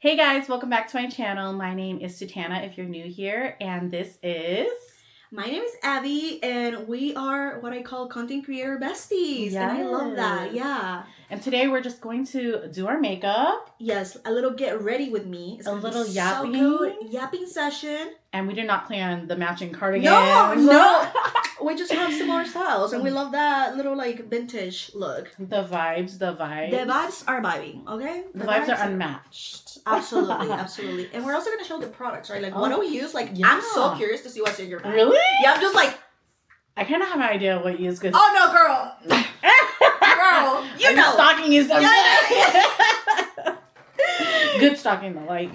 Hey guys, welcome back to my channel. My name is Sultana if you're new here, and this is... My name is Abby, and we are what I call content creator besties. Yes. And I love that, yeah. And today we're just going to do our makeup. Yes, a little get ready with me. It's a little yapping. So good. Yapping session. And we did not plan the matching cardigans. No. We just have some more styles, and we love that little like vintage look. The vibes. The vibes are vibing, okay? The vibes are unmatched. Absolutely. And we're also gonna show the products, right? Like, what do we use? Like, yeah. I'm so curious to see what's in your bag. Really? Yeah, I'm just like, I kind of have an idea of what you use. Cause oh no, girl. Girl, you know. Stalking is something. Yeah. Good stalking though, like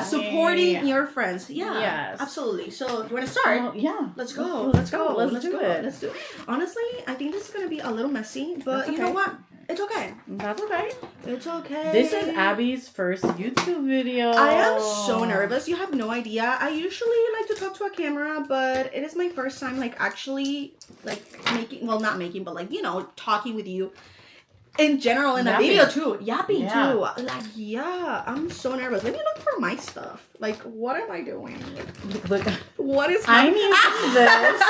supporting your friends. Yeah, yes, absolutely. So you want to start? Let's go. Let's do it. Honestly, I think this is gonna be a little messy, but you know what? It's okay. That's okay. It's okay. This is Abby's first YouTube video. I am so nervous. You have no idea. I usually like to talk to a camera, but it is my first time like actually like not making, but like, you know, talking with you. In general, in the video too. Yapping too. Like, yeah, I'm so nervous. Let me look for my stuff. Like, what am I doing? Look, what is I need this.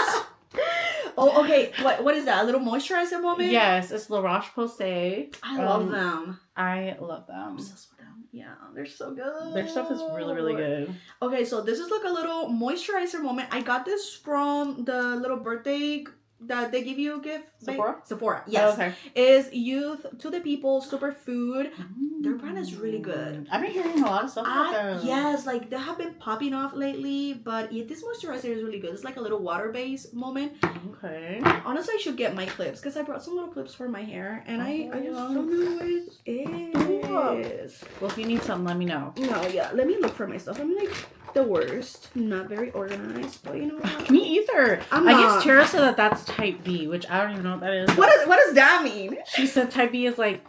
Oh, okay. What is that? A little moisturizer moment? Yes, it's La Roche-Posay. I love them. I love them. I'm obsessed with them. Yeah, they're so good. Their stuff is really, really good. Okay, so this is like a little moisturizer moment. I got this from the little birthday that they give you a gift. Sephora. Yes. Oh, okay. Is Youth to the People Superfood. Their brand is really good. I've been hearing a lot of stuff about them. Yes, like they have been popping off lately, but yeah, this moisturizer is really good. It's like a little water-based moment. Okay. Honestly, I should get my clips because I brought some little clips for my hair, and I just don't know what it is. Well, if you need something, let me know. No, yeah. Let me look for my stuff. I'm like the worst. Not very organized, but you know what? Me either. I guess Tara said that that's type B, which I don't even know what that is. What does that mean? She said type B is like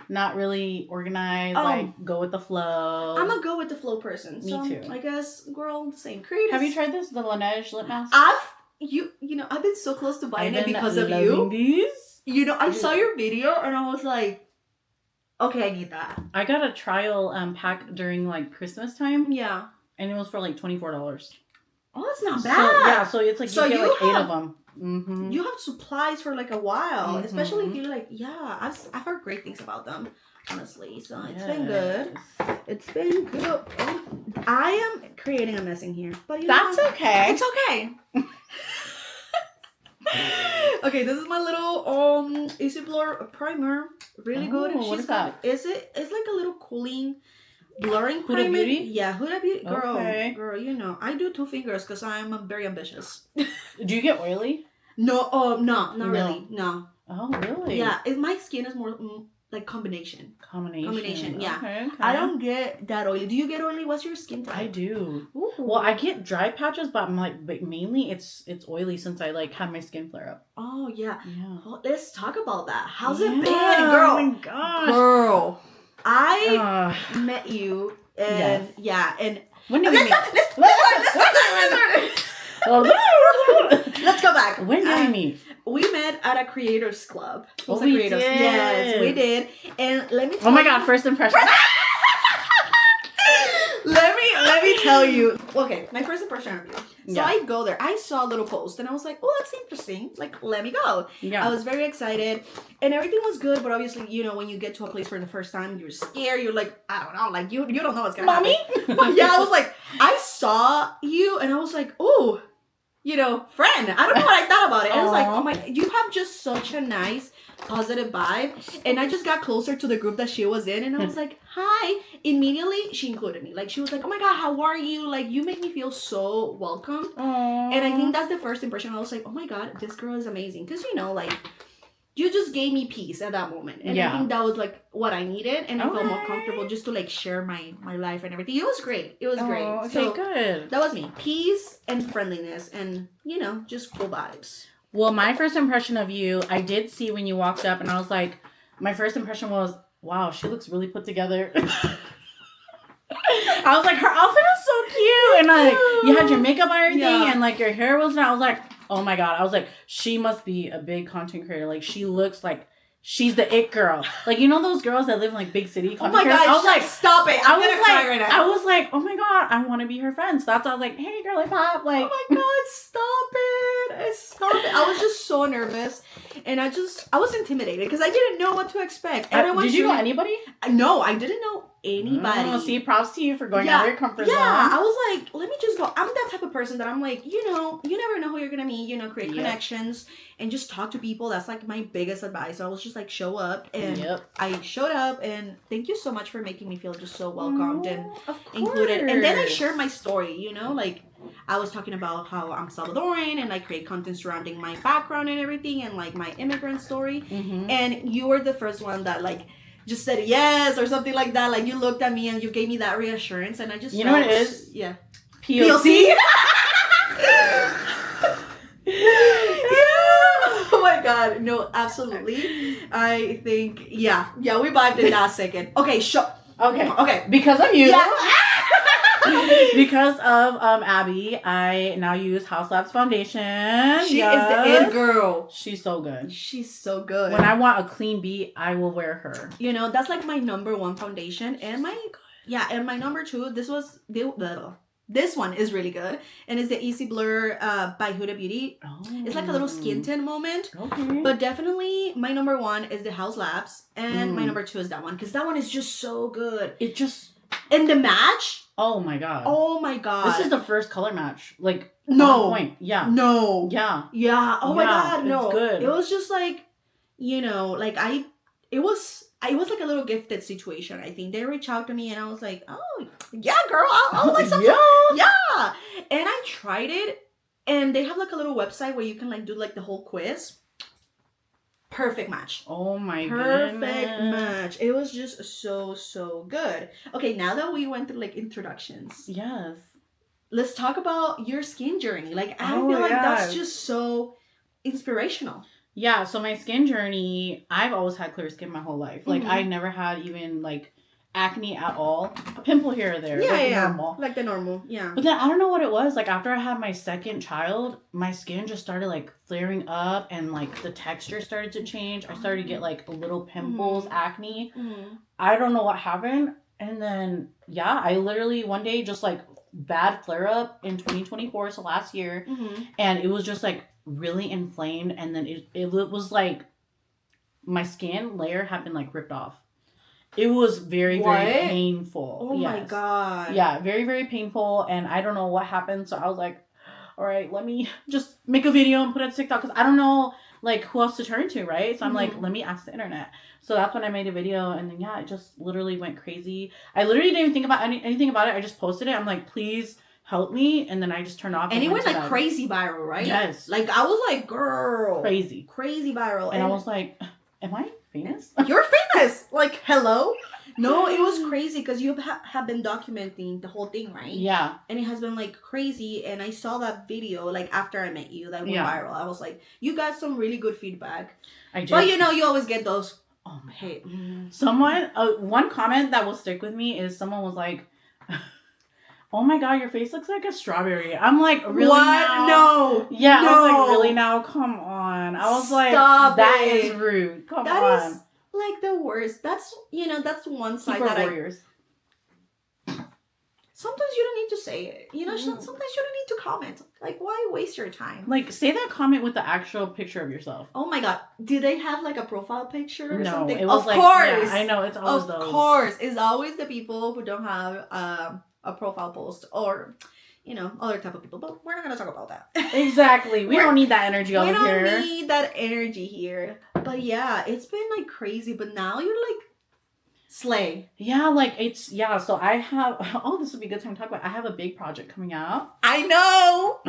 not really organized, like go with the flow. I'm a go with the flow person. Me too. I guess we're all the same. Creative. Have you tried this? The Laneige lip mask? You know, I've been so close to buying it because of you. These. You know, I saw your video and I was like, okay, I need that. I got a trial pack during like Christmas time. Yeah. And it was for like $24. Oh, that's not bad. So it's like you get like 8 of them. Mm-hmm. You have supplies for like a while, especially if you're like, I've heard great things about them, honestly. So it's been good. It's been good. I am creating a mess in here, but that's okay. It's okay. Okay, this is my little Easy Blur primer. Really good. What is that? It's like a little cooling blurring primer. Huda Beauty? Yeah, Huda Beauty. Girl, okay. Girl, you know, I do 2 fingers because I'm very ambitious. Do you get oily? No, not really. No. Oh, really? Yeah, my skin is more like combination. Yeah. Okay. I don't get that oily. Do you get oily? What's your skin type? I do. Ooh. Well, I get dry patches, but I'm like, but mainly it's oily since I like have my skin flare up. Oh yeah. Well, let's talk about that. How's it been, girl? Oh my gosh, girl. I met you, and and when did we meet? Let's go back. When did we meet? We met at a creators club. We did. Yes, we did. And let me tell oh my god, first impression. let me tell you. Okay, my first impression of you. So I go there. I saw a little post and I was like, oh, that's interesting. Like, let me go. Yeah. I was very excited and everything was good. But obviously, you know, when you get to a place for the first time, you're scared. You're like, I don't know. Like, you don't know what's going to happen. Mommy? Yeah, I was like, I saw you and I was like, oh, you know, friend. I don't know what I thought about it. I was like, oh my, you have just such a nice, positive vibe. And I just got closer to the group that she was in and I was like, hi. Immediately, she included me. Like, she was like, oh my god, how are you? Like, you make me feel so welcome. Aww. And I think that's the first impression. I was like, oh my god, this girl is amazing. Because, you know, like, you just gave me peace at that moment. And I think that was, like, what I needed. And I felt more comfortable just to, like, share my life and everything. It was great. It was great. Okay, so, good. That was me. Peace and friendliness and, you know, just cool vibes. Well, my first impression of you, I did see when you walked up. And I was like, my first impression was, wow, she looks really put together. I was like, her outfit is so cute. And like, you had your makeup and everything. And like, your hair was, and I was like, oh my god. I was like, she must be a big content creator. Like, she looks like she's the it girl. Like, you know those girls that live in like big city? Oh my God, I was like, stop it. I'm gonna cry right now. I was like, oh my God, I want to be her friend. So that's why I was like, hey, girly pop. Like, oh my God, stop it. Stop it. I was just so nervous. And I was intimidated because I didn't know what to expect. Did you know anybody? No, I didn't know anybody. Oh, see, props to you for going out of your comfort zone. Yeah, I was like, let me just go. I'm that type of person that I'm like, you never know who you're gonna meet, create connections and just talk to people. That's like my biggest advice. So I was just like, show up, and I showed up, and thank you so much for making me feel just so welcomed and included. And then I shared my story, like I was talking about how I'm Salvadoran and I create content surrounding my background and everything and like my immigrant story. And you were the first one that like just said yes or something like that. Like you looked at me and you gave me that reassurance, and I just know what it is? Yeah. POC. Yeah. Oh my God. No, absolutely. I think we vibed in that second. Okay, Okay. Because of you. Yeah. Because of Abby, I now use House Labs foundation. She is the it girl. She's so good. She's so good. When I want a clean beat, I will wear her. That's like my number one foundation, and my number two. This one is really good, and it's the Easy Blur by Huda Beauty. Oh. It's like a little skin tint moment. Okay. But definitely my number one is the House Labs, and my number two is that one because that one is just so good. And the match. Oh my God. Oh my God. This is the first color match. Like, no. Point. Yeah. No. Yeah. Yeah. Oh my God. No. It's good. It was just like, it was like a little gifted situation. I think they reached out to me and I was like, oh yeah, girl, I'll like something. Yeah. And I tried it, and they have like a little website where you can like do like the whole quiz. Perfect match. Oh my god. Perfect match. It was just so good. Okay, now that we went through like introductions. Yes. Let's talk about your skin journey. Like I feel like that's just so inspirational. Yeah, so my skin journey, I've always had clear skin my whole life. Like I never had even like acne at all. A pimple here or there. Normal. Like the normal. Yeah. But then I don't know what it was. Like after I had my second child, my skin just started like flaring up and like the texture started to change. I started to get like little pimples, acne. I don't know what happened. And then I literally one day just like bad flare up in 2024, so last year. And it was just like really inflamed, and then it was like my skin layer had been like ripped off. It was very, very painful. Oh my God. Yeah, very, very painful. And I don't know what happened. So I was like, all right, let me just make a video and put it on TikTok. Because I don't know, like, who else to turn to, right? So I'm like, let me ask the internet. So that's when I made a video. And then, it just literally went crazy. I literally didn't even think about anything about it. I just posted it. I'm like, please help me. And then I just turned off. And it went like crazy viral, right? Yes. Like, I was like, girl. Crazy viral. And I was like, am I famous? You're famous. Like, hello? No, it was crazy because you have been documenting the whole thing, right? Yeah. And it has been like crazy. And I saw that video like after I met you that went viral. I was like, you got some really good feedback. I did. But you always get those. Oh my hate. Someone, one comment that will stick with me is someone was like, oh my God, your face looks like a strawberry. I'm like, really? What? Now? No. Yeah, no. I was like, really now? Come on. I was like, that is rude. Come on. That is like the worst. That's, that's one side Super that warriors. Sometimes you don't need to say it. Sometimes you don't need to comment. Like, why waste your time? Like, say that comment with the actual picture of yourself. Oh my God. Do they have like a profile picture or something? It was of course. Yeah, I know. It's always those. Of course. It's always the people who don't have a profile post or, other type of people. But we're not going to talk about that. Exactly. We don't need that energy over here. We don't need that energy here. But yeah, it's been like crazy. But now you're like slay. Yeah, like so I have this would be a good time to talk about. I have a big project coming out. I know.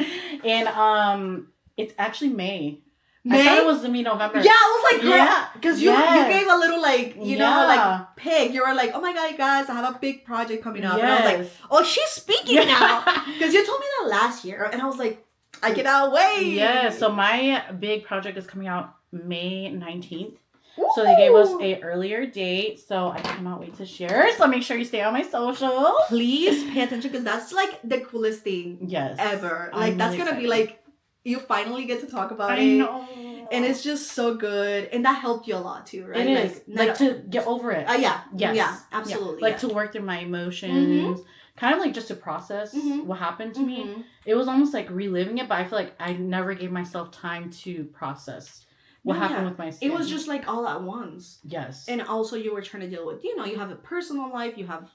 And it's actually May. May? I thought it was gonna be November. Yeah, I was like, girl, because you gave a little like, like pig. You were like, oh my God, guys, I have a big project coming up. Yes. And I was like, oh, she's speaking now. Because you told me that last year. And I was like, I cannot wait. Yeah, so my big project is coming out May 19th. Ooh. So they gave us a earlier date, so I cannot wait to share. So make sure you stay on my socials. Please pay attention because that's like the coolest thing ever. Like that's gonna be like you finally get to talk about it. I know. And it's just so good. And that helped you a lot too, right? It is. Like to get over it. Yeah. Yes. Yeah, absolutely. Yeah. Like to work through my emotions. Kind of like just to process what happened to me. It was almost like reliving it, but I feel like I never gave myself time to process what happened with my skin. It was just like all at once. Yes. And also you were trying to deal with, you have a personal life, you're going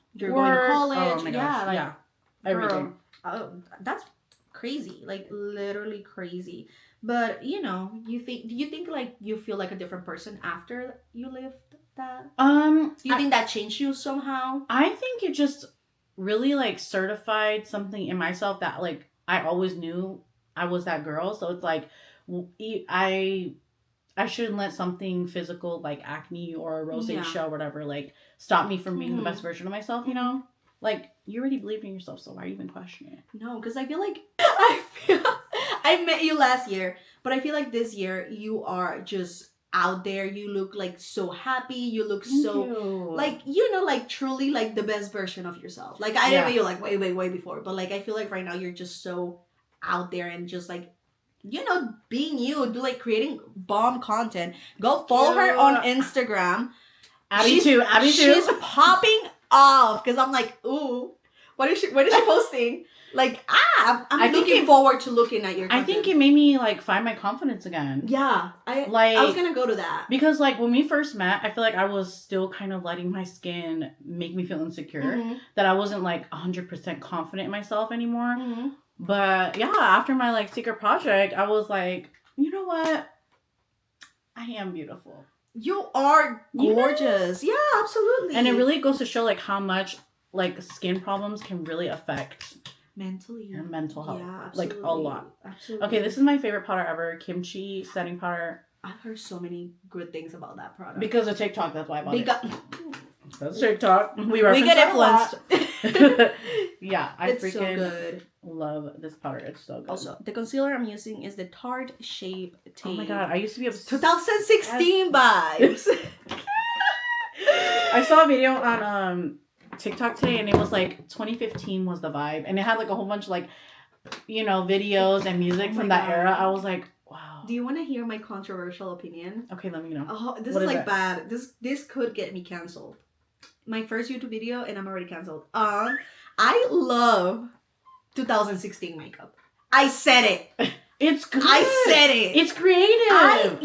to college. Oh my gosh. Everything. Oh, that's crazy. Like literally crazy. But do you think like you feel like a different person after you lived that? Do you think that changed you somehow? I think it just really like certified something in myself that like I always knew I was that girl. So it's like I shouldn't let something physical like acne or a rosacea or whatever like stop me from being the best version of myself, Like, you already believed in yourself, so why are you even questioning it? No, because I feel like I met you last year, but I feel like this year you are just out there. You look like so happy. You look like, like truly like the best version of yourself. Like I didn't meet you like way before, but like I feel like right now you're just so out there and just like, being you, like creating bomb content. Go follow her on Instagram. Abby too. She's popping off because I'm like, ooh, when is she posting? Like, I'm looking forward to looking at your content. I think it made me like find my confidence again. Yeah. I was gonna go to that. Because like when we first met, I feel like I was still kind of letting my skin make me feel insecure. That I wasn't like 100% confident in myself anymore. But yeah, after my like secret project, I was like, you know what? I am beautiful. You are gorgeous. Yeah, absolutely. And it really goes to show like how much like skin problems can really affect mentally your mental health. Yeah, absolutely. Like a lot. Absolutely. Okay, this is my favorite powder ever, kimchi setting powder. I've heard so many good things about that product. Because of TikTok, that's why I bought it. That's TikTok. We get influenced. Yeah, it's freaking so good. Love this powder. It's so good. Also, the concealer I'm using is the Tarte Shape Tape. Oh my god, I used to be obsessed. 2016 vibes. I saw a video on TikTok today, and it was like 2015 was the vibe, and it had like a whole bunch of like, videos and music from that era. I was like, wow. Do you want to hear my controversial opinion? Okay, let me know. Oh, this is like bad. This could get me canceled. My first YouTube video, and I'm already canceled. I love 2016 makeup. I said it. It's good. I said it. It's creative.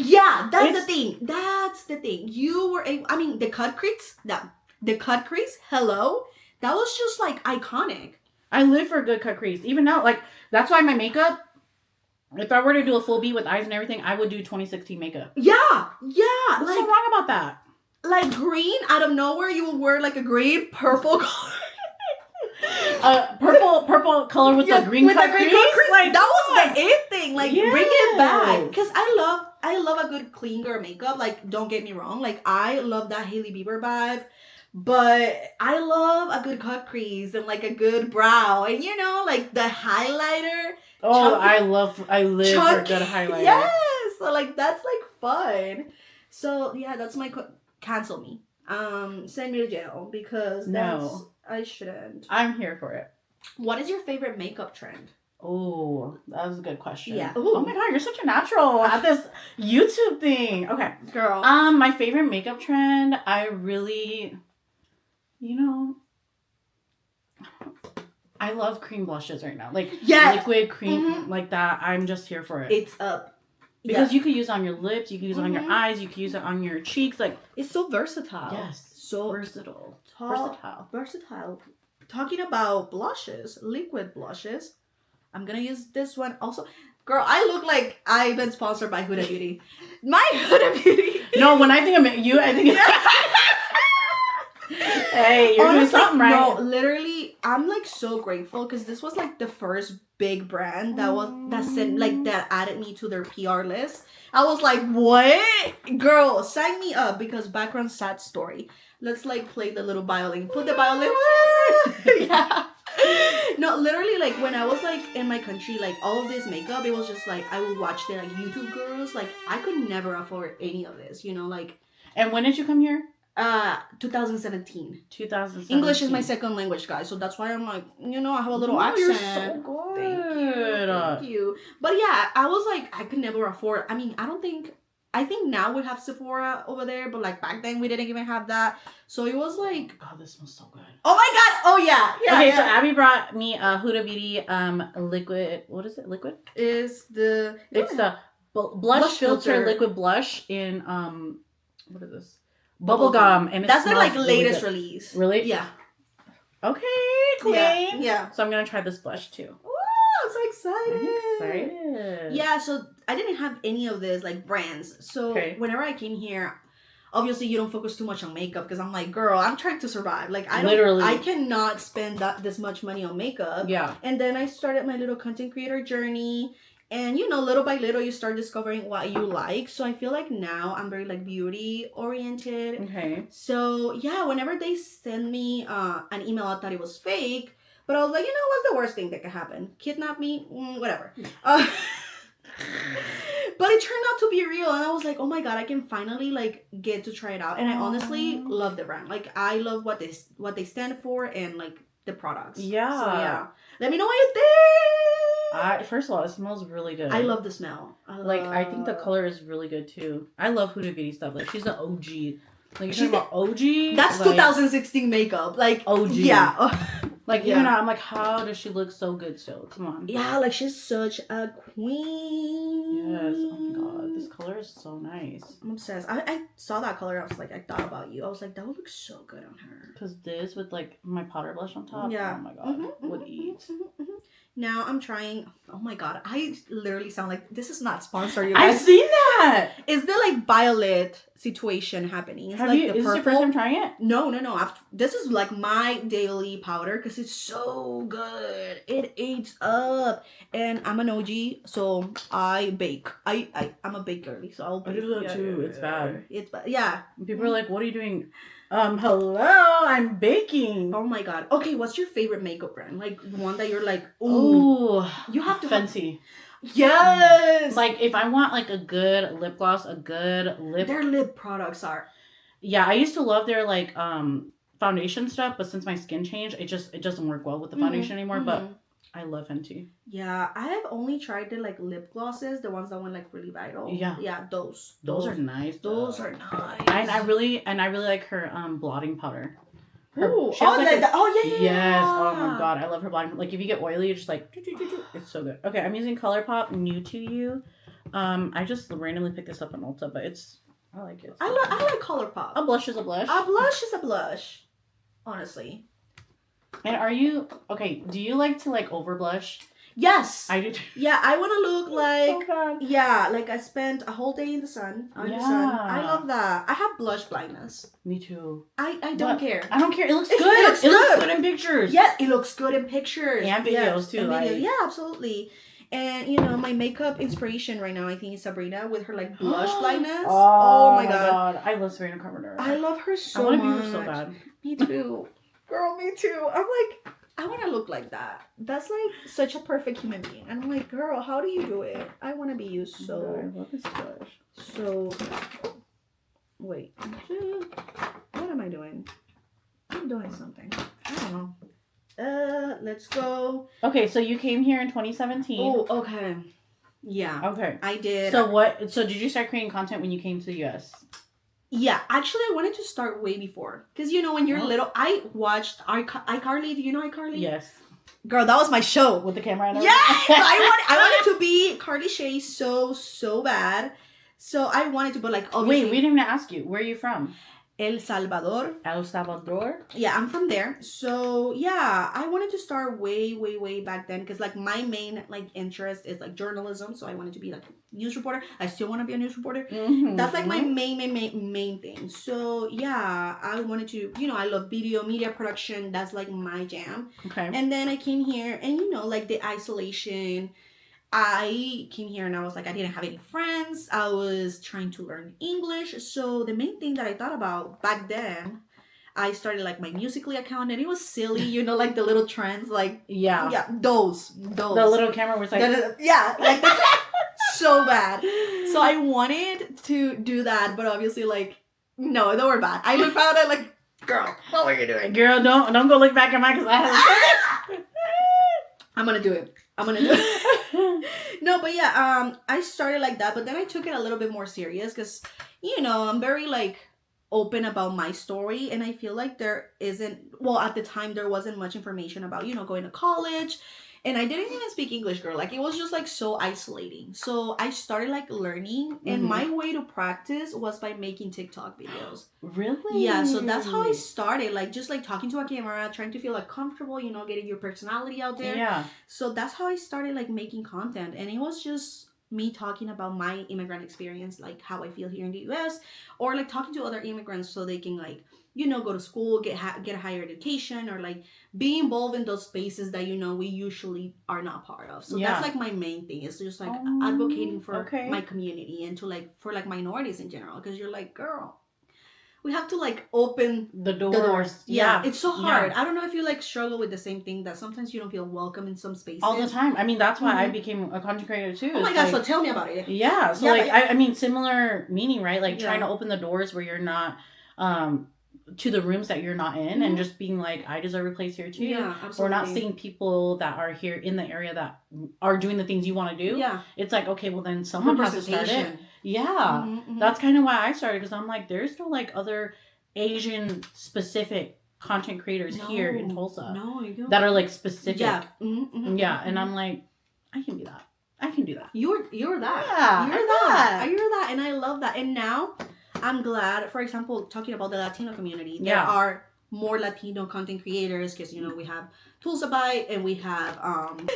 That's the thing. That's the thing. You were the cut crease. The cut crease. Hello. That was just like iconic. I live for a good cut crease. Even now, like that's why my makeup. If I were to do a full beat with eyes and everything, I would do 2016 makeup. Yeah. What's so wrong about that? Like green out of nowhere, you will wear like a green purple color. Purple color with the green cut crease. Like that was the it thing. Like bring it back. Because I love a good clean girl makeup. Like don't get me wrong. Like I love that Hailey Bieber vibe. But I love a good cut crease and like a good brow. And like the highlighter. Oh, chunky, I live for a good highlighter. Yes. So like that's like fun. So yeah, that's my cancel me. Send me to jail because I shouldn't. I'm here for it. What is your favorite makeup trend? Oh, that was a good question. Yeah. Ooh. Oh my god, you're such a natural at this YouTube thing. Okay. Girl. My favorite makeup trend, I really, I love cream blushes right now. Like liquid cream like that. I'm just here for it. It's up. Because you could use it on your lips, you could use it on your eyes, you could use it on your cheeks. Like it's so versatile. Yes. So versatile. Versatile. Talking about blushes, liquid blushes. I'm gonna use this one also. Girl, I look like I've been sponsored by Huda Beauty. My Huda Beauty. No, when I think of you, I think hey, you're doing something right. No, literally, I'm like so grateful because this was like the first big brand that added me to their PR list. I was like, what? Girl, sign me up because background sad story. Let's like play the little violin. Put the violin. Yeah. No, literally, like when I was like in my country, like all of this makeup, it was just like I would watch the like YouTube girls. Like I could never afford any of this, like. And when did you come here? 2017. 2017. English is my second language, guys, so that's why I'm like, I have a little accent. You're so good. Thank you. But yeah, I was like, I could never afford. I mean, I don't think I think now we have Sephora over there, but like back then we didn't even have that. So it was like, God, this smells so good. oh my God. Oh yeah. Okay, yeah. so Abby brought me a Huda Beauty liquid. What is it? Liquid? It's the blush filter liquid blush in what is this? Bubblegum, and that's the like really latest good. release. Really? Yeah. Okay, queen. Yeah. So I'm gonna try this blush too. I'm so excited. I'm excited. Yeah, so I didn't have any of this like brands. So whenever I came here, obviously you don't focus too much on makeup because I'm like, girl, I'm trying to survive. Like I cannot spend this much money on makeup. Yeah. And then I started my little content creator journey. And you know, little by little you start discovering what you like. So I feel like now I'm very like beauty oriented. Okay. So yeah, whenever they send me an email, I thought it was fake. But I was like, you know, what's the worst thing that could happen? Kidnap me? Whatever. But it turned out to be real. And I was like, oh my God, I can finally like get to try it out. And I honestly love the brand. Like I love what they stand for and like the products. Yeah. So yeah. Let me know what you think. First of all, it smells really good. I love the smell. I think the color is really good too. I love Huda Beauty stuff. Like she's an OG. Like you're talking about OG. That's like, 2016 makeup. Like OG. Yeah. Like even now, I'm like, how does she look so good still? Come on. Yeah, like she's such a queen. Yes. Oh my God, this color is so nice. I'm obsessed. I saw that color. I was like, I thought about you. I was like, that would look so good on her. Cause this with like my powder blush on top. Yeah. Oh my God, would eat. Now I'm trying. Oh my God, I literally sound like this is not sponsored. You guys. I've seen that. Is the like violet situation happening? It's like is this your first time trying it? No. This is like my daily powder because it's so good. It eats up, and I'm an OG, so I bake. I'm a bake girly, so I do that too. It's bad. It's bad. Yeah. People are like, "What are you doing?" Hello, I'm baking. Oh my God. Okay, what's your favorite makeup brand? Like one that you're like, ooh, you have to Fenty. Yes. Like if I want like a good lip gloss, their lip products are. Yeah, I used to love their like foundation stuff, but since my skin changed, it doesn't work well with the foundation anymore. But I love Fenty. Yeah, I have only tried the like lip glosses, the ones that went like really viral. Yeah, those are nice. Those are nice. And I really like her blotting powder. Yeah. Yes. Oh my God, I love her blotting. Like if you get oily, you're just like it's so good. Okay, I'm using ColourPop New to You. I just randomly picked this up on Ulta, but I like it. I like ColourPop. A blush is a blush. A blush is a blush. Honestly. And are you okay? Do you like to like over blush? Yes. I do. Yeah, I want to look like so like I spent a whole day in the sun. The sun. I love that. I have blush blindness. Me too. I don't care. I don't care. It looks good. It looks good in pictures. Yeah, it looks good in pictures. And videos too. And yeah, absolutely. And you know, my makeup inspiration right now, I think, is Sabrina with her like blush blindness. Oh my God. I love Sabrina Carpenter. I love her so much. I want to be her so bad. Me too. Girl, me too. I'm like, I want to look like that. That's like such a perfect human being. And I'm like, girl, how do you do it? I want to be you so. I love this blush. So, wait. What am I doing? I'm doing something. I don't know. Let's go. Okay, so you came here in 2017. Oh, okay. Yeah. Okay. I did. So did you start creating content when you came to the US? Yeah, actually, I wanted to start way before. Because, you know, when you're little, I watched iCarly. Do you know iCarly? Yes. Girl, that was my show. With the camera and everything? Yes! I wanted to be Carly Shay so bad. So I wanted to, but like, obviously... Wait, we didn't even ask you. Where are you from? El Salvador. El Salvador? Yeah, I'm from there. So, yeah, I wanted to start way back then. Because, like, my main, like, interest is, like, journalism. So I wanted to be, like, a news reporter. I still want to be a news reporter. Mm-hmm. That's, like, my main thing. So, yeah, I wanted to, you know, I love video, media production. That's, like, my jam. Okay. And then I came here and, you know, like, the isolation... I came here and I was like, I didn't have any friends. I was trying to learn English. So the main thing that I thought about back then, I started like my Musical.ly account and it was silly, you know, like the little trends, like yeah, those. The little camera was like like so bad. So I wanted to do that, but obviously like no, they were bad. I looked at it like, girl, what were you doing? Girl, don't go look back at mine because I have. I'm gonna do it. No, but yeah, I started like that, but then I took it a little bit more serious because, I'm very like open about my story, and I feel like there isn't, well, at the time there wasn't much information about, going to college, and I didn't even speak English, girl. Like, it was just like so isolating. So I started like learning, and my way to practice was by making TikTok videos. Really? Yeah, so that's how I started, like just like talking to a camera, trying to feel like comfortable, getting your personality out there. Yeah. So that's how I started like making content, and it was just me talking about my immigrant experience, like how I feel here in the US, or like talking to other immigrants so they can like, go to school, get a higher education, or like be involved in those spaces that we usually are not part of. So that's like my main thing, is just like advocating for my community and to like for like minorities in general, because you're like, girl, we have to like open the doors. Yeah, it's so hard. I don't know if you like struggle with the same thing, that sometimes you don't feel welcome in some spaces. All the time. I mean, that's why I became a content creator too. Oh my gosh, so tell me about it. Yeah. So I mean, similar meaning, right? Like trying to open the doors where you're not, to the rooms that you're not in, and just being like, I deserve a place here too. Yeah, absolutely. We're not seeing people that are here in the area that are doing the things you want to do. Yeah. It's like, okay, well then someone has to start it. Yeah. That's kind of why I started, because I'm like, there's no like other Asian specific content creators here in Tulsa that are like specific. Yeah. Yeah. And I'm like, I can do that. I can do that. You're that. Yeah, you're that. You're that. And I love that. And now I'm glad, for example, talking about the Latino community, there are more Latino content creators, because we have Tulsa Bite, and we have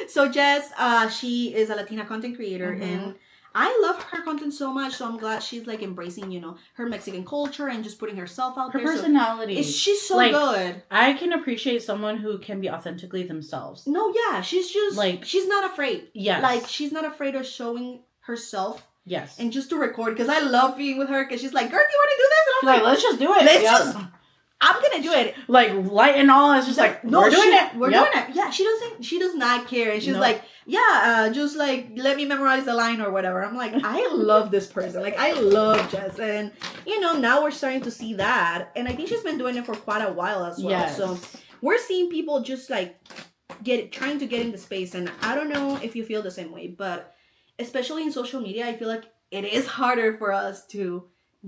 so Jess, she is a Latina content creator, and I love her content so much. So I'm glad she's like embracing, her Mexican culture and just putting herself out her there. Her personality. She's so like, good. I can appreciate someone who can be authentically themselves. No, yeah, she's just like, she's not afraid. Yes. Like, she's not afraid of showing herself. Yes. And just to record, because I love being with her, because she's like, girl, do you want to do this? And I'm like, let's just do it. I'm going to do it. Like, light and all, it's just like, no, we're doing it. We're doing it. Yeah, she does not care. And she's like, yeah, just like, let me memorize the line or whatever. I'm like, I love this person. Like, I love Jess. And, now we're starting to see that. And I think she's been doing it for quite a while as well. Yes. So we're seeing people just like trying to get into space. And I don't know if you feel the same way, but especially in social media, I feel like it is harder for us to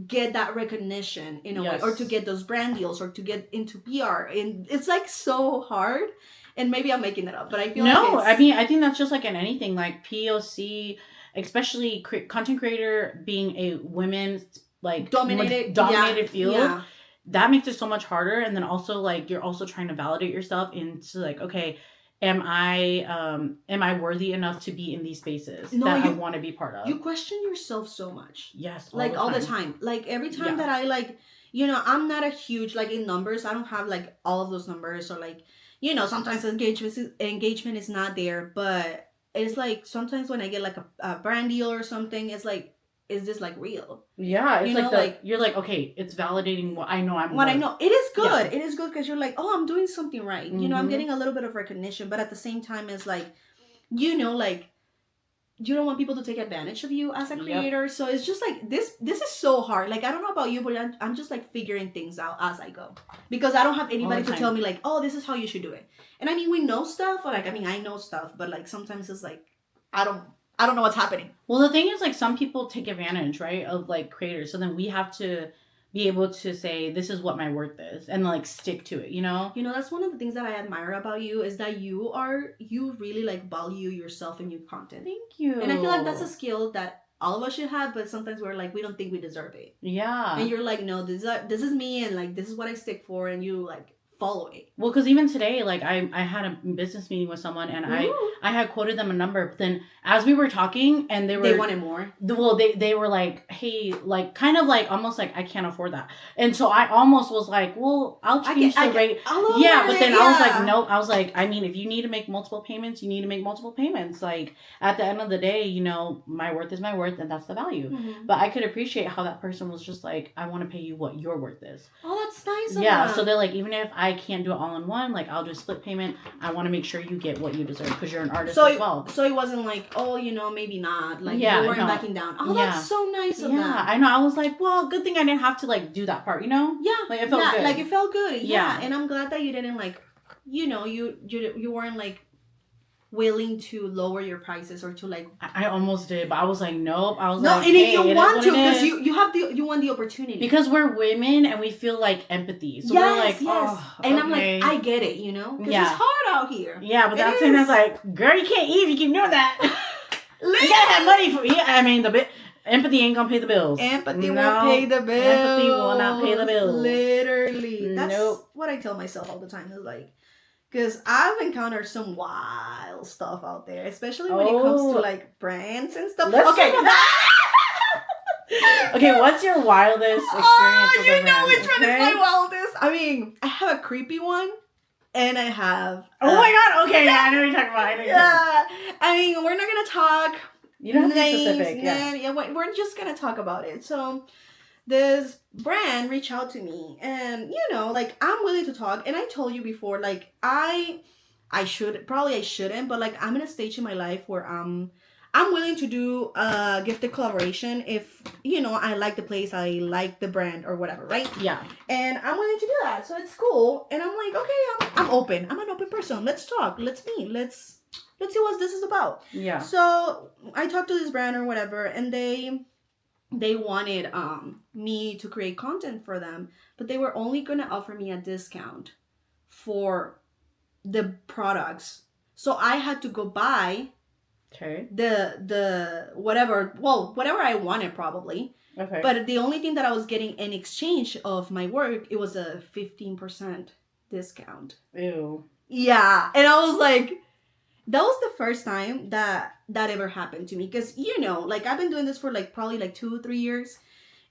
get that recognition in a way, or to get those brand deals, or to get into PR. And it's like so hard. And maybe I'm making it up, but I feel I mean, I think that's just like in anything, like POC, especially content creator being a women's like dominated field. Yeah. That makes it so much harder. And then also like you're also trying to validate yourself into like, okay, am I worthy enough to be in these spaces I want to be part of? You question yourself so much. Yes. All the time. Like every time that I like, I'm not a huge, like in numbers, I don't have like all of those numbers, or like, sometimes engagement is not there, but it's like sometimes when I get like a brand deal or something, it's like, is this like real? Yeah, it's like you're like, okay, it's validating what I know I'm what worth. I know. It is good. Yeah. It is good because you're like, oh, I'm doing something right. I'm getting a little bit of recognition, but at the same time, it's like, like you don't want people to take advantage of you as a creator. Yep. So it's just like this is so hard. Like, I don't know about you, but I'm just like figuring things out as I go, because I don't have anybody to tell me like, oh, this is how you should do it. And I mean, we know stuff, or like, I mean, I know stuff, but like sometimes it's like, I don't know what's happening. Well, the thing is, like, some people take advantage, right, of like creators. So then we have to be able to say, this is what my worth is, and like stick to it, that's one of the things that I admire about you, is that you really like value yourself and your content. Thank you. And I feel like that's a skill that all of us should have, but sometimes we're like, we don't think we deserve it. Yeah. And you're like, no, this is me, and like, this is what I stick for, and you like follow it. Well, because even today, like I had a business meeting with someone, and I had quoted them a number, but then as we were talking, and they wanted more. Well, they were like, hey, like kind of like almost like, I can't afford that, and so I almost was like, well, I'll change the rate. Yeah, but then I was like, nope. I was like, I mean, if you need to make multiple payments, you need to make multiple payments. Like at the end of the day, my worth is my worth, and that's the value. Mm-hmm. But I could appreciate how that person was just like, I want to pay you what your worth is. Oh, that's nice. Yeah, so they're like, even if I can't do it all in one, like I'll do a split payment. I want to make sure you get what you deserve, because you're an artist as well. So it wasn't like, oh, maybe not. Like, you weren't backing down. Oh, that's so nice of them. Yeah, I know. I was like, well, good thing I didn't have to like do that part, Yeah. Like it felt good. Like it felt good. Yeah. And I'm glad that you didn't like, you weren't like willing to lower your prices or to like. I almost did, but I was like, nope. I was no, like, and hey, you want to because you you want the opportunity because we're women and we feel like empathy. So we're like, oh, and okay. I'm like, I get it, you know, because it's hard out here. Yeah, but that's thing that's like, girl, you can't eat if you keep doing that. You gotta have money for. Yeah, I mean empathy ain't gonna pay the bills. Empathy won't pay the bills. Empathy will not pay the bills. Literally, that's what I tell myself all the time. Is like. Because I've encountered some wild stuff out there, especially when it comes to like brands and stuff. Okay. Okay, what's your wildest experience with a brand? Know which one is my wildest. I mean, I have a creepy one, and I have. Oh my god! Okay, yeah, I know what you're talking about. I mean, we're not gonna talk. You don't have to be specific. Yeah, we're just gonna talk about it. So. This brand reached out to me and, you know, like, I'm willing to talk. And I told you before, like, I shouldn't, but, like, I'm in a stage in my life where I'm willing to do a gifted collaboration if, you know, I like the place, I like the brand or whatever, right? Yeah. And I'm willing to do that. So it's cool. And I'm like, okay, I'm open. I'm an open person. Let's talk. Let's meet. Let's see what this is about. Yeah. So I talked to this brand or whatever, and they wanted me to create content for them, but they were only going to offer me a discount for the products. So I had to go buy the whatever I wanted probably. Okay. But the only thing that I was getting in exchange of my work, it was a 15% discount. Ew. Yeah. And I was like, that was the first time that ever happened to me. Because, you know, like, I've been doing this for, like, probably, like, 2-3 years.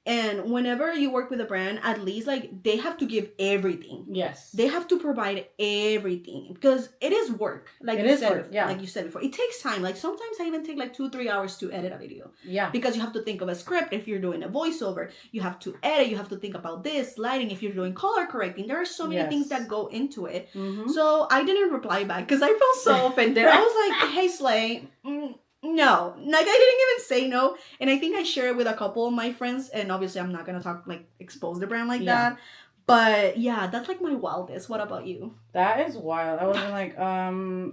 And whenever you work with a brand, at least, like, they have to give everything. Yes. They have to provide everything. Because it is work. Like you said, like you said before. It takes time. Like, sometimes I even take, like, 2-3 hours to edit a video. Yeah. Because you have to think of a script. If you're doing a voiceover, you have to edit. You have to think about this, lighting. If you're doing color correcting, there are so many things that go into it. Mm-hmm. So I didn't reply back because I felt so offended. I was like, hey, Slay, no. Like, I didn't even say no. And I think I shared it with a couple of my friends. And obviously, I'm not going to expose the brand like that. But yeah, that's like my wildest. What about you? That is wild. I was like,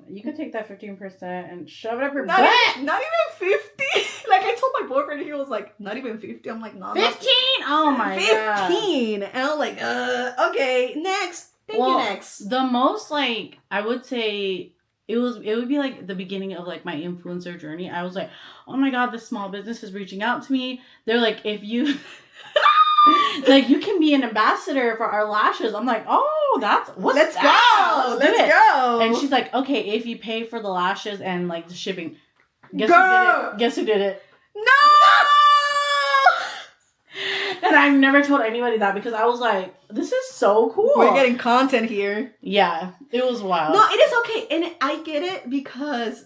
you could take that 15% and shove it up your butt. Not even 50. Like, I told my boyfriend, he was like, not even 50. I'm like, no. 15? Oh my 15. God. 15. And I was like, okay, next. Thank you, next. The most, like, I would say, it would be like the beginning of like my influencer journey. I was like, oh my God, this small business is reaching out to me. They're like, if you like, you can be an ambassador for our lashes. I'm like, oh, let's go. Let's go. And she's like, okay, if you pay for the lashes and like the shipping. Guess who did it? No! And I've never told anybody that because I was like, this is so cool. We're getting content here. Yeah, it was wild. No, it is okay. And I get it because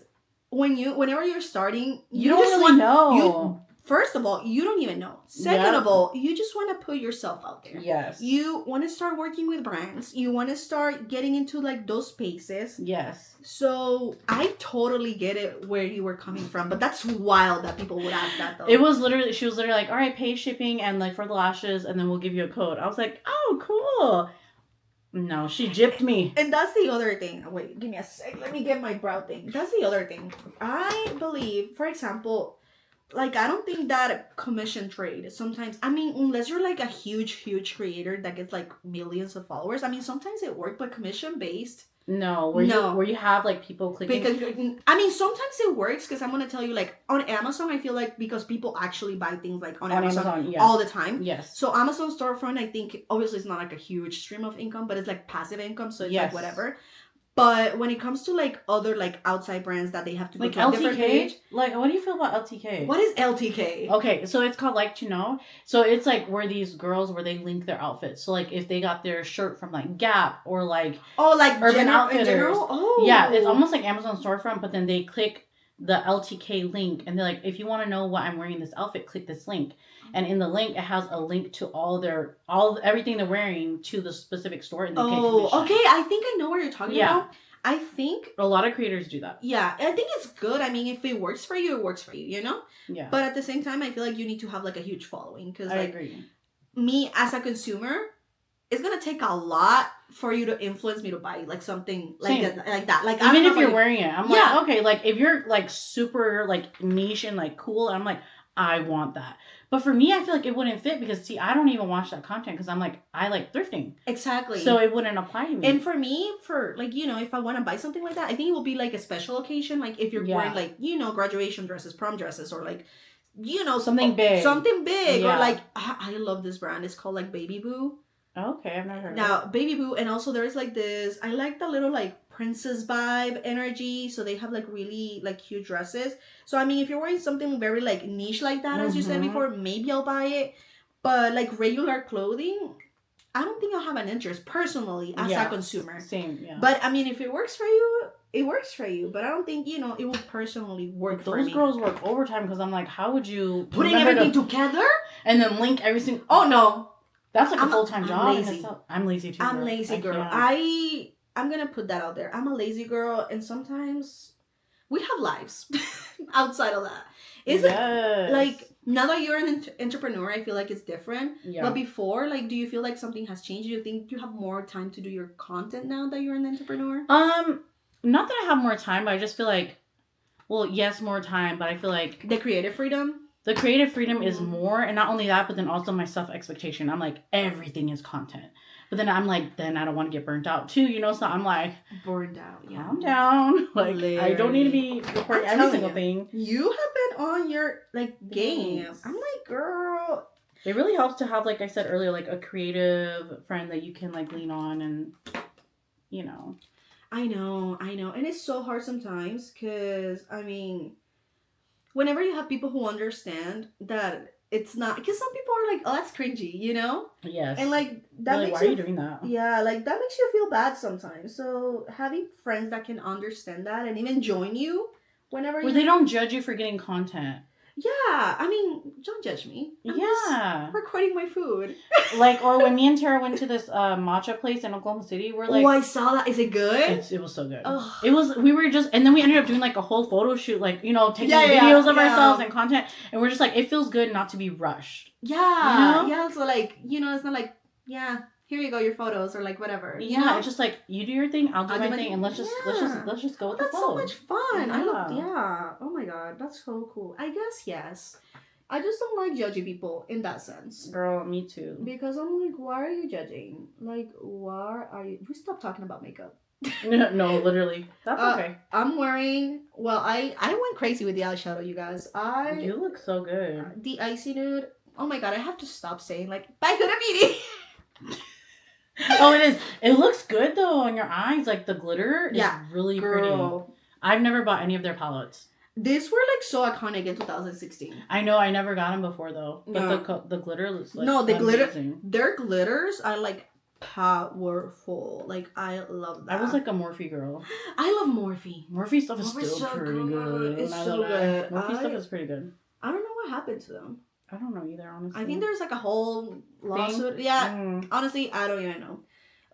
whenever you're starting, you don't really know. First of all, you don't even know. Second of all, you just want to put yourself out there. Yes. You want to start working with brands. You want to start getting into like those spaces. Yes. So I totally get it where you were coming from, but that's wild that people would ask that though. She was literally like, all right, pay shipping and like for the lashes and then we'll give you a code. I was like, oh, cool. No, she gypped me. And that's the other thing. Wait, give me a sec. Let me get my brow thing. That's the other thing. I believe, for example, like, I don't think that commission trade sometimes, I mean, unless you're like a huge creator that gets like millions of followers, I mean, sometimes it works, but commission based. No, where you have like people clicking. Because, I mean, sometimes it works because I'm going to tell you, like, on Amazon, I feel like because people actually buy things like on Amazon all the time. Yes. So Amazon storefront, I think, obviously it's not like a huge stream of income, but it's like passive income. So it's like whatever. But when it comes to like other like outside brands that they have to go like to a different page. Like, what do you feel about LTK? What is LTK? Okay, so it's called Like to Know. So it's like where these girls where they link their outfits. So like if they got their shirt from like Gap or like like Urban Outfitters. In general? Oh. Yeah, it's almost like Amazon storefront, but then they click the LTK link and they're like, if you want to know why I'm wearing this outfit, click this link. And in the link, it has a link to everything they're wearing to the specific store. And they pay commission. Okay. I think I know what you're talking about. I think a lot of creators do that. Yeah, I think it's good. I mean, if it works for you, it works for you, you know? Yeah. But at the same time, I feel like you need to have like a huge following. Because I agree. Me as a consumer, it's gonna take a lot for you to influence me to buy like something like that. Like even if you're wearing it, I'm like, okay, like if you're like super like niche and like cool, I'm like, I want that. But for me, I feel like it wouldn't fit because see, I don't even watch that content because I'm like, I like thrifting. Exactly. So it wouldn't apply to me. And for me, for like, you know, if I want to buy something like that, I think it will be like a special occasion. Like if you're wearing like, you know, graduation dresses, prom dresses, or like, you know, something big. Or like, I love this brand. It's called like Baby Boo. Okay, I've never heard of it. Baby Boo, and also there's like this, I like the little like princess vibe energy, so they have like really like cute dresses. So I mean, if you're wearing something very like niche like that, as you said before, maybe I'll buy it. But like regular clothing, I don't think I'll have an interest personally as a consumer. Same, yeah. But I mean, if it works for you, it works for you. But I don't think, you know, it will personally work for me. Those girls work overtime because I'm like, how would you putting everything together and then link everything? Oh no. That's like a full-time job. I'm lazy too. I'm lazy girl. I'm gonna put that out there. I'm a lazy girl, and sometimes we have lives outside of that. Is it like now that you're an entrepreneur? I feel like it's different. Yeah. But before, like, do you feel like something has changed? Do you think you have more time to do your content now that you're an entrepreneur? Not that I have more time, but I just feel like, well, yes, more time, but I feel like the creative freedom. The creative freedom is more, and not only that, but then also my self-expectation. I'm like, everything is content. But then I'm like, then I don't want to get burnt out too, you know? So I'm like, burned out. Yeah. Calm down. Like, literally. I don't need to be recording every single thing. You have been on your, like, game. I'm like, girl. It really helps to have, like I said earlier, like a creative friend that you can, like, lean on and, you know. I know. And it's so hard sometimes because, I mean, whenever you have people who understand that it's not, because some people are like, oh, that's cringy, you know? Yes. And like, that like, makes why are you doing that? Yeah, like that makes you feel bad sometimes. So having friends that can understand that and even join you whenever they don't judge you for getting content. Yeah, I mean, don't judge me. I'm just recording my food. Like, or when me and Tara went to this matcha place in Oklahoma City, we're like, oh, I saw that. Is it good? It was so good. Ugh. It was. We were just, and then we ended up doing like a whole photo shoot, like, you know, taking videos of ourselves and content, and we're just like, it feels good not to be rushed. Yeah, you know? Yeah. So like, you know, it's not like, here you go, your photos, or like whatever. You know? It's just like, you do your thing, I'll do my thing, and let's just go with the flow. That's so much fun. I love. Oh my god, that's so cool. I guess yes. I just don't like judging people in that sense. Girl, me too. Because I'm like, why are you judging? Like, why are you? We stop talking about makeup. No, literally. That's okay. I'm wearing. Well, I went crazy with the eyeshadow, you guys. You look so good. The icy nude. Oh my god, I have to stop saying like by Huda Beauty. Oh, it is. It looks good though on your eyes. Like the glitter is really pretty. I've never bought any of their palettes. These were like so iconic in 2016. I know. I never got them before though. But the glitter looks like amazing. Glitter. Their glitters are like powerful. Like I love that. I was like a Morphe girl. I love Morphe. Morphe stuff is still so pretty good. It's so good. Morphe stuff is pretty good. I don't know what happened to them. I don't know either, honestly. I think there's like a whole lawsuit. Yeah. Honestly, I don't even know.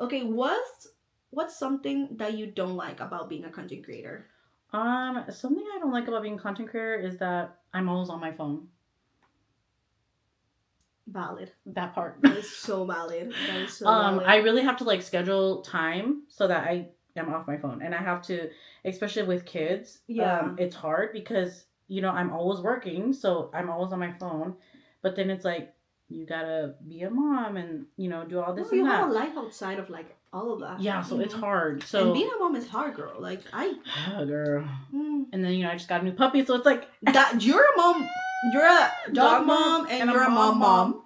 Okay, what's something that you don't like about being a content creator? Something I don't like about being a content creator is that I'm always on my phone. Valid. That part. That is so valid. That is so valid. I really have to like schedule time so that I am off my phone. And I have to, especially with kids, it's hard because, you know, I'm always working, so I'm always on my phone. But then it's like, you gotta be a mom and, you know, do all this and that. You have a life outside of like all of that. Yeah, so it's hard. So and being a mom is hard, girl. Like girl. And then, you know, I just got a new puppy, so it's like that. You're a mom. You're a dog mom, and you're a mom.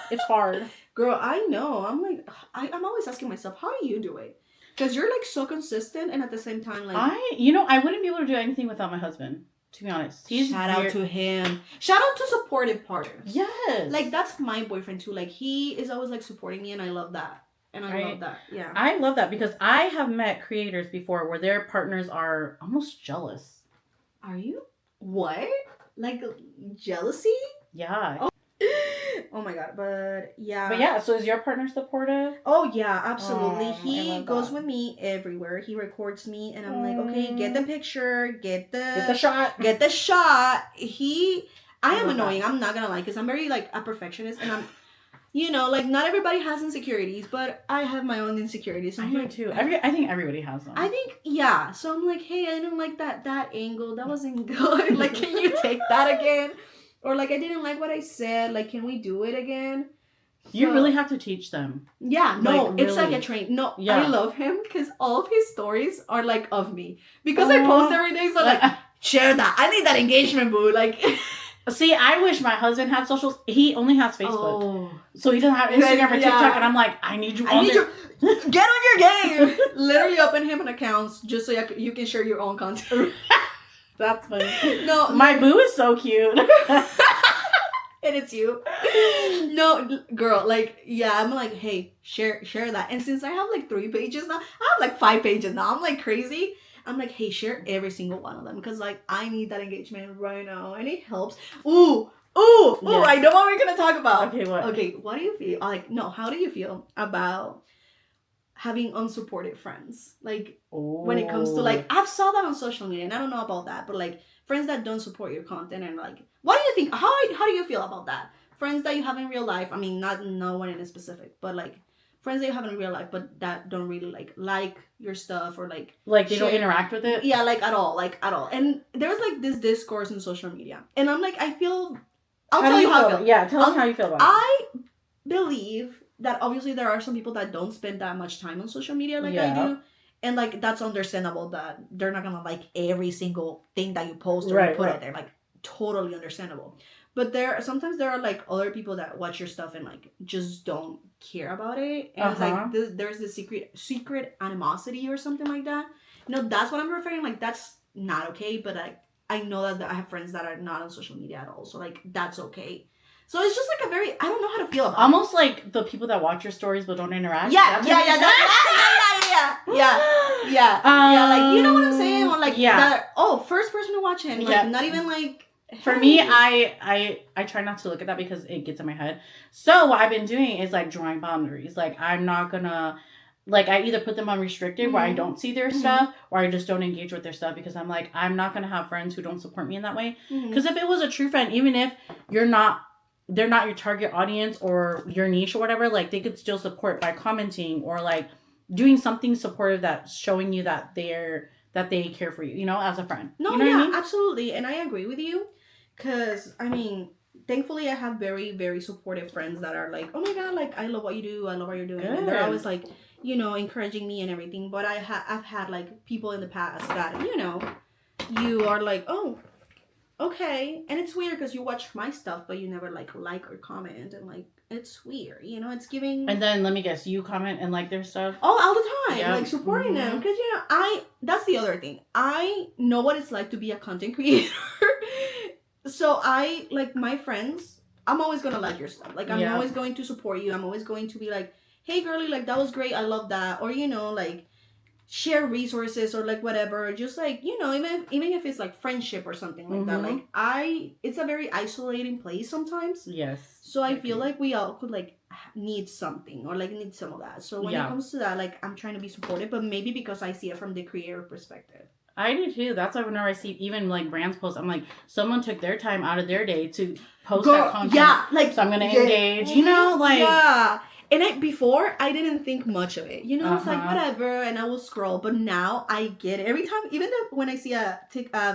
It's hard, girl. I know. I'm like, I'm always asking myself, how do you do it? Because you're like so consistent, and at the same time, like I wouldn't be able to do anything without my husband. To be honest, shout out to him. Shout out to supportive partners. Yes, like that's my boyfriend too. Like he is always like supporting me, and I love that. And I love that. Yeah, I love that because I have met creators before where their partners are almost jealous. Are you? What? Like jealousy? Yeah. Oh my god, but yeah. But yeah, so is your partner supportive? Oh yeah, absolutely. He goes with me everywhere. He records me and I'm like, okay, get the picture, get the shot. I am annoying. I'm not gonna lie, because I'm very like a perfectionist and you know, like not everybody has insecurities, but I have my own insecurities. So I I'm do like, too. I think everybody has them. I think, yeah. So I'm like, hey, I didn't like that angle. That wasn't good. Like, can you take that again? Or like, I didn't like what I said. Like, can we do it again? You really have to teach them. Yeah, no, like, it's really. like a train. No, Yeah. I love him because all of his stories are like of me. Because I post every day, so like, share that. I need that engagement, boo. Like, see, I wish my husband had socials. He only has Facebook. So he doesn't have Instagram or TikTok. And I'm like, I need you on there. Get on your game. Literally open him an account just so you can share your own content. That's funny. No, my boo is so cute. And it's you. No, girl, like, yeah, I'm like, hey, share that. And since I have like 3 pages now, I have like 5 pages now. I'm like crazy. I'm like, hey, share every single one of them because like I need that engagement right now, and it helps. Ooh, yes. I know what we're gonna talk about. Okay, what? Okay, what do you feel? Like, no, how do you feel about having unsupported friends? Like, when it comes to like, I've saw that on social media, and I don't know about that, but like friends that don't support your content, and like, what do you think? How do you feel about that? Friends that you have in real life. I mean, not no one in specific, but like friends that you have in real life, but that don't really like your stuff or like they don't interact with it. Yeah, like at all. And there's like this discourse in social media, and I'm like, I feel. I'll tell you how I feel. Yeah, tell me how you feel about it. I believe that obviously there are some people that don't spend that much time on social media like I do. And like that's understandable that they're not gonna like every single thing that you post or put out there. Like totally understandable. But sometimes there are like other people that watch your stuff and like just don't care about it. And it's like there's this secret animosity or something like that. You know, that's what I'm referring. Like that's not okay. But like I know that I have friends that are not on social media at all. So like that's okay. So it's just like I don't know how to feel about almost like the people that watch your stories but don't interact. Yeah. Like, you know what I'm saying? Or like, first person to watch it. Like, not even like. For me, I try not to look at that because it gets in my head. So what I've been doing is like drawing boundaries. Like I'm not gonna. Like, I either put them on restricted where I don't see their stuff, or I just don't engage with their stuff because I'm like, I'm not going to have friends who don't support me in that way. Because if it was a true friend, even if they're not your target audience or your niche or whatever, like, they could still support by commenting or, like, doing something supportive that's showing you that they care for you, you know, as a friend. No, you know what I mean? Absolutely. And I agree with you. Because, I mean, thankfully I have very, very supportive friends that are like, oh my God, like, I love what you do. I love what you're doing. Good. And they're always like, you know, encouraging me and everything. But I've had like people in the past that, you know, you are like, oh, okay. And it's weird because you watch my stuff, but you never like or comment. And like, it's weird, you know, it's giving. And then let me guess, you comment and like their stuff? Oh, all the time. Yep. Like supporting them. Because, you know, that's the other thing. I know what it's like to be a content creator. So I, like, my friends, I'm always going to like your stuff. Like, I'm always going to support you. I'm always going to be like, hey, girly, like, that was great. I love that. Or, you know, like, share resources or, like, whatever. Just, like, you know, even if it's, like, friendship or something like that. Like, it's a very isolating place sometimes. Yes. So I feel like we all could, like, need something or, like, need some of that. So when it comes to that, like, I'm trying to be supportive. But maybe because I see it from the creator perspective. I do too. That's why whenever I see even like brands post, I'm like, someone took their time out of their day to post that content. Yeah, like so I'm gonna engage. You know, like And before I didn't think much of it. You know, it's like whatever, and I will scroll. But now I get it every time. Even when I see a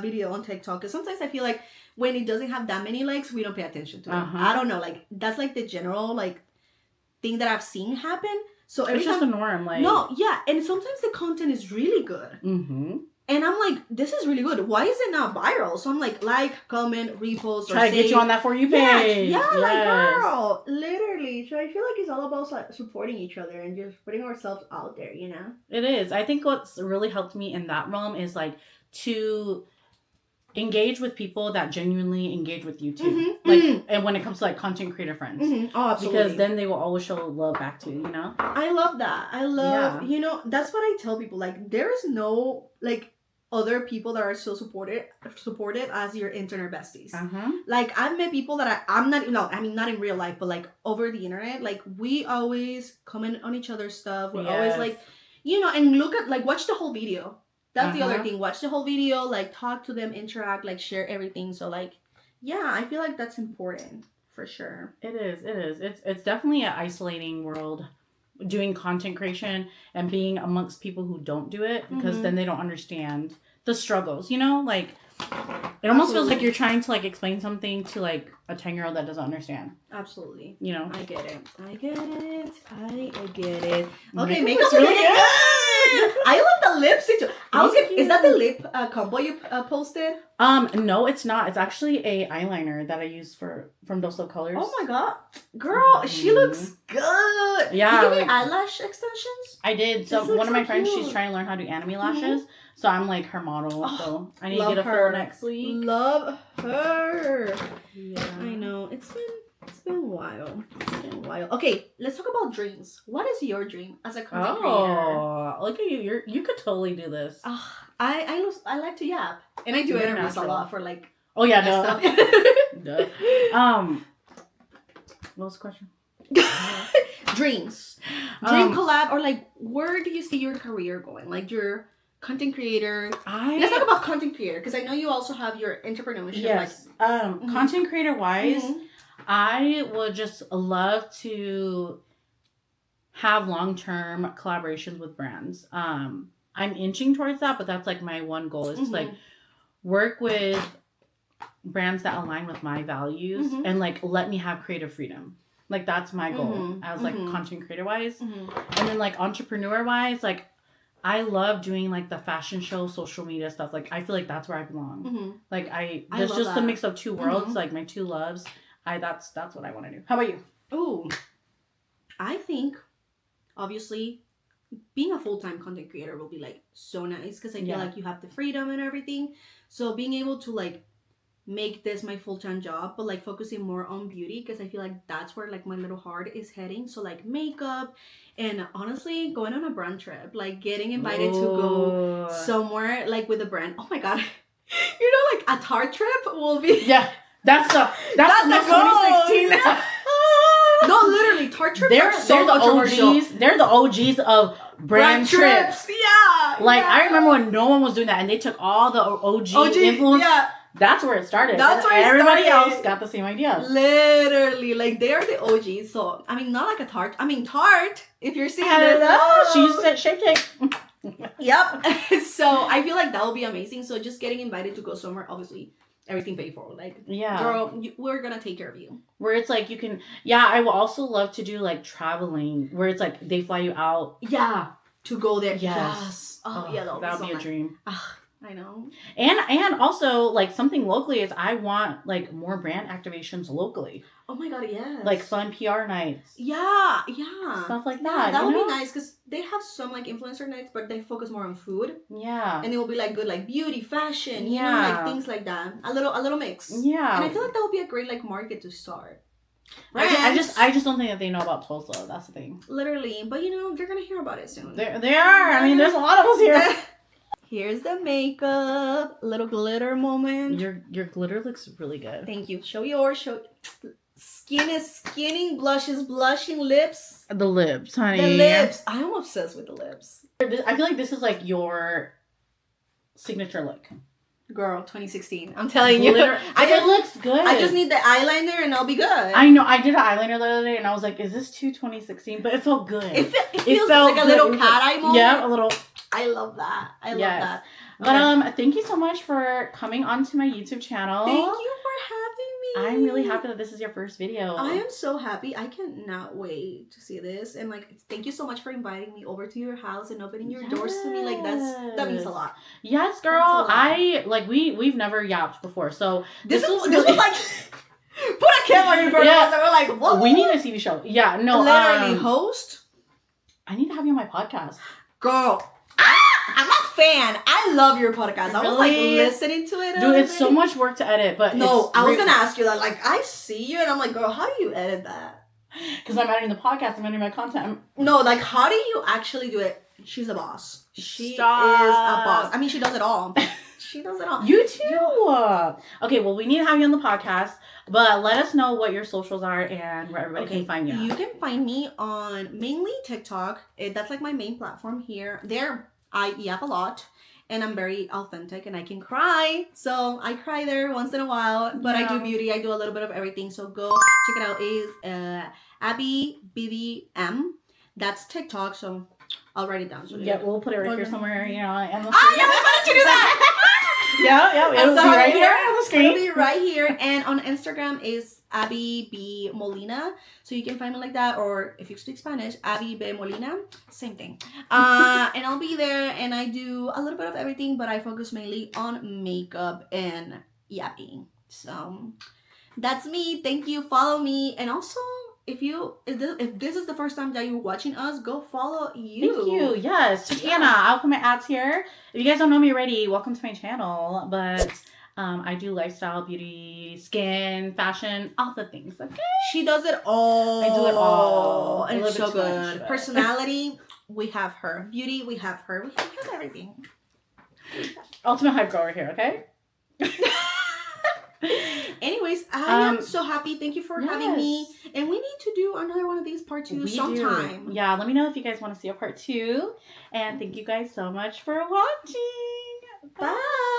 video on TikTok, because sometimes I feel like when it doesn't have that many likes, we don't pay attention to it. I don't know. Like that's like the general like thing that I've seen happen. So it's just the norm. Like and sometimes the content is really good. And I'm like, this is really good. Why is it not viral? So I'm like, comment, repost, or try to get you on that For You page. Yeah, like, girl, literally. So I feel like it's all about like supporting each other and just putting ourselves out there, you know? It is. I think what's really helped me in that realm is like to engage with people that genuinely engage with you too. And when it comes to like content creator friends. Oh, absolutely. Because then they will always show love back to you, you know? I love that. I love, you know, that's what I tell people. Like, there is no, like, other people that are so supportive as your internet besties. Like, I've met people that I'm not, not in real life, but like over the internet, like we always comment on each other's stuff. We're always like, you know, and look at, like, watch the whole video. That's the other thing. Watch the whole video, like talk to them, interact, like share everything. So like, yeah, I feel like that's important. For sure. It is. It's definitely an isolating world, doing content creation and being amongst people who don't do it, because then they don't understand the struggles, you know? Like, it almost feels like you're trying to, like, explain something to, like, a 10-year-old that doesn't understand. Absolutely. You know? I get it. Okay, makeup's really good. I love the lipstick too. Is that the lip combo you posted? No, it's not. It's actually a eyeliner that I use from Dos Love Colors. Oh my god, girl, she looks good. Yeah. Did you get eyelash extensions? I did. So one of my friends, cute. she's trying to learn how to do anime lashes. So I'm like her model. So I need to get a her. full next week. Love her. Yeah. I know. It's been a while. Okay, let's talk about dreams. What is your dream as a content creator? Oh, look at you! You could totally do this. I like to yap, and I do interviews a lot for like. Oh yeah, no. What was the question? Dreams, dream collab, or like where do you see your career going? Like your content creator. Let's talk about content creator, because I know you also have your entrepreneurship. Yes. Content creator wise. I would just love to have long-term collaborations with brands. I'm inching towards that, but that's like my one goal is to like work with brands that align with my values and like let me have creative freedom. Like that's my goal as like content creator wise. And then like entrepreneur wise, like I love doing like the fashion show, social media stuff. Like I feel like that's where I belong. Like there's just a mix of two worlds, like my two loves. That's what I want to do. How about you? Oh, I think obviously being a full-time content creator will be like so nice, because I feel like you have the freedom and everything. So being able to like make this my full-time job, but like focusing more on beauty, because I feel like that's where like my little heart is heading. So like makeup, and honestly going on a brand trip, like getting invited to go somewhere like with a brand. Oh my god, you know, like a Tarte trip will be That's the goal. 2016. No, literally, Tarte trips are so controversial. They're the OGs of brand trips. Yeah. Like I remember when no one was doing that, and they took all the OG influence. Yeah. That's where it started. That's where everybody else got the same idea. Literally, like they are the OGs. So I mean, not like a Tarte. I mean, Tarte. If you're seeing this, she's shape cake. Yep. So I feel like that will be amazing. So just getting invited to go somewhere, obviously. Everything paid for, like girl, we're gonna take care of you. Where it's like you can, I will also love to do like traveling, where it's like they fly you out, to go there. Yes. That would be a dream. I know. And also like something locally is I want like more brand activations locally. Oh my god, yes. Like fun PR nights. Yeah. Stuff like that. That would be nice, because they have some like influencer nights, but they focus more on food. Yeah. And it will be like good like beauty, fashion, you know, like things like that. A little mix. Yeah. And I feel like that would be a great like market to start. Right. I just don't think that they know about Tulsa. That's the thing. Literally, but you know they're gonna hear about it soon. They are. I mean, there's a lot of us here. Here's the makeup, little glitter moment. Your glitter looks really good. Thank you. Show yours. Skin is skinning, blush is blushing, lips. The lips, honey. The lips. I'm obsessed with the lips. I feel like this is like your signature look. Girl, 2016. I'm telling you. It looks good. I just need the eyeliner and I'll be good. I know. I did an eyeliner the other day and I was like, is this too 2016? But it felt good. It feels like a little cat eye moment. Yeah, a little. I love that. I love that. But thank you so much for coming onto my YouTube channel. Thank you for having me. I'm really happy that this is your first video. I am so happy. I cannot wait to see this. And like, thank you so much for inviting me over to your house and opening your doors to me. Like that means a lot. Yes, girl. We've never yapped before. So this was like put a camera in front of us and we're like, what? We need a TV show. Yeah, no. Literally host. I need to have you on my podcast. Girl. I'm a fan. I love your podcast. I was like listening to it. Dude, it's so much work to edit, but no, I was gonna ask you that. Like, I see you, and I'm like, girl, how do you edit that? Because I'm editing the podcast. I'm editing my content. No, like, how do you actually do it? She's a boss. She is a boss. I mean, she does it all. She does it all. You too. Okay, well, we need to have you on the podcast, but let us know what your socials are and where everybody can find you. You can find me on mainly TikTok. That's like my main platform here. There, I yap a lot. and I'm very authentic and I can cry. So I cry there once in a while, but I do beauty. I do a little bit of everything. So go check it out. Is Abby BBM. That's TikTok. So I'll write it down. So we'll put it right here somewhere. You know, and why did you do that? It'll be right here on the screen. It'll be right here. And on Instagram is Abby B Molina. So you can find me like that, or if you speak Spanish, Abby B Molina. Same thing. And I'll be there, and I do a little bit of everything, but I focus mainly on makeup and yapping. So that's me. Thank you. Follow me, and also, if this is the first time that you're watching us, go follow you. Thank you. Yes, Sultana. I'll put my ads here. If you guys don't know me already, welcome to my channel. But I do lifestyle, beauty, skin, fashion, all the things. Okay. She does it all. I do it all. And it's so good. Personality, we have her. Beauty, we have her. We have everything. Ultimate hype girl right here. Okay. Anyways, I am so happy. Thank you for having me. And we need to do another one of these part 2 sometime. Yeah, let me know if you guys want to see a part 2. And thank you guys so much for watching. Bye.